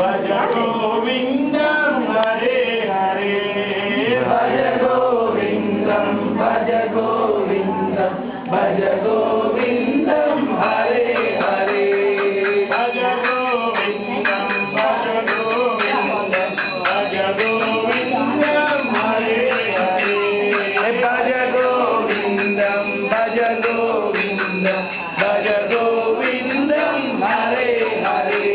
भज गोविंदम हरे हरे भज गोविंदम भज गोविंदम भज गोविंदम हरे हरे भज गोविंदम भज गोविंदम भज गोविंदम हरे हरे भज गोविंदम भज गोविंदम भज गोविंदम हरे हरे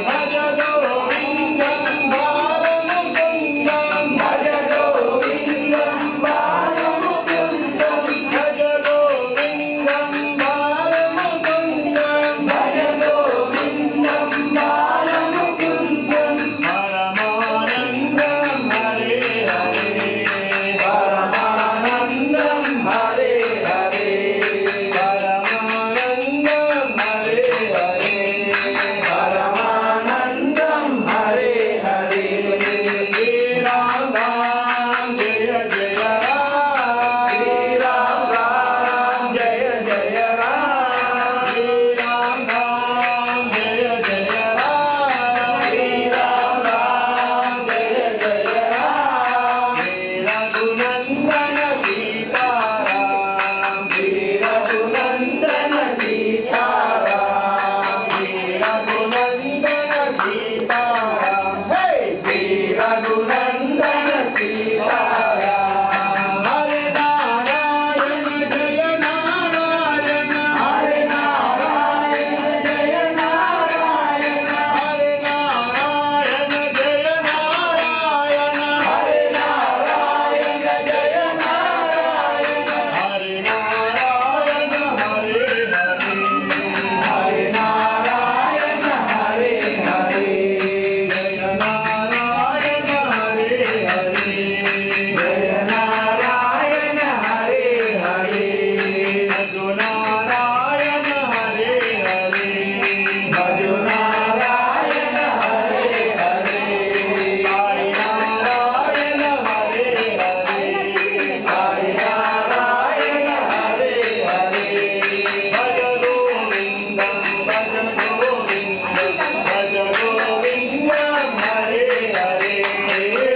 भज गोविंदम बालमुकुंदम भज गोविंदम बालमुकुंदम भज गोविंदम बालमुकुंदम भज गोविंदम बालमुकुंदम परमानंदम हरे हरे परमानंदम हरे हरे परमानंदम हरे हरे परमानंदम हरे हरे श्री राम राम जय जय राम श्री राम राम जय जय राम श्री राम राम जय जय राम श्री राम राम जय जय राम श्री रघुनंदन सीताराम श्री रघुनंदन सीताराम श्री रघुनंदन सीताराम हे श्री रघुनंदन सीताराम हरे नारायण जय नारायण हरे नारायण जय नारायण हरे नारायण जय नारायण हरे नारायण जय नारायण हरे नारायण हरे हरे हरे नारायण हरे हरे जय नारायण हरे हरे जय नारायण हरे हरे भजो नारायण हरे हरे भजो नारायण हरे हरे हरे नारायण हरे हरे हरे नारायण हरे हरे भज गोविंदम भज गोविंदम भज गोविंदम हरे हरे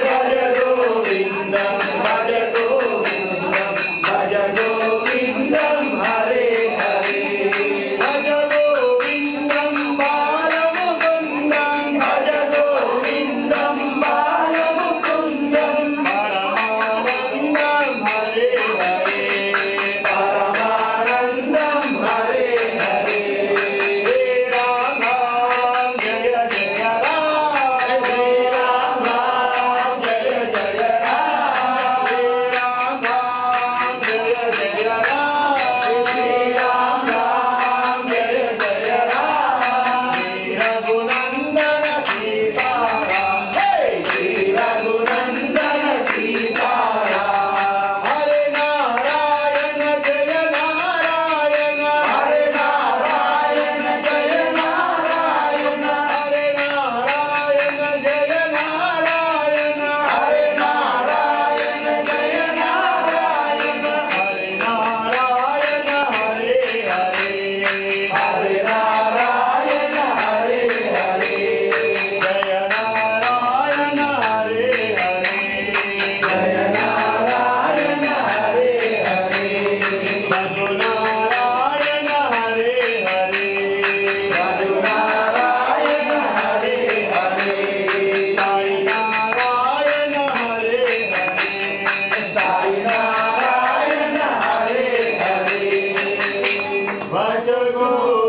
भज गोविंदम भज गोविंदम भज गोविंदम हरे हरे भज गोविंदम बालमुकुंदम भज गोविंदम बालमुकुंदम परमानंदम हरे हरे परमानंदम हरे हरे हे राम राम जय जय राम हे राम राम जय जय राम हे राम राम जय जय राम श्री राम राम जय जय राम श्री रघुनंदन सीताराम हे श्री रघुनंदन सीताराम हरे नारायण जय नारायण हरे नारायण जय नारायण हरे नारायण जय नारायण हरे नारायण जय नारायण हरे नारायण हरे हरे हरे नारायण हरे हरे जय नारायण हरे हरे जय नारायण हरे हरे भजो नारायण हरे हरे भजो नारायण हरे हरे साई नारायण हरे हरे साई नारायण हरे हरे भज गो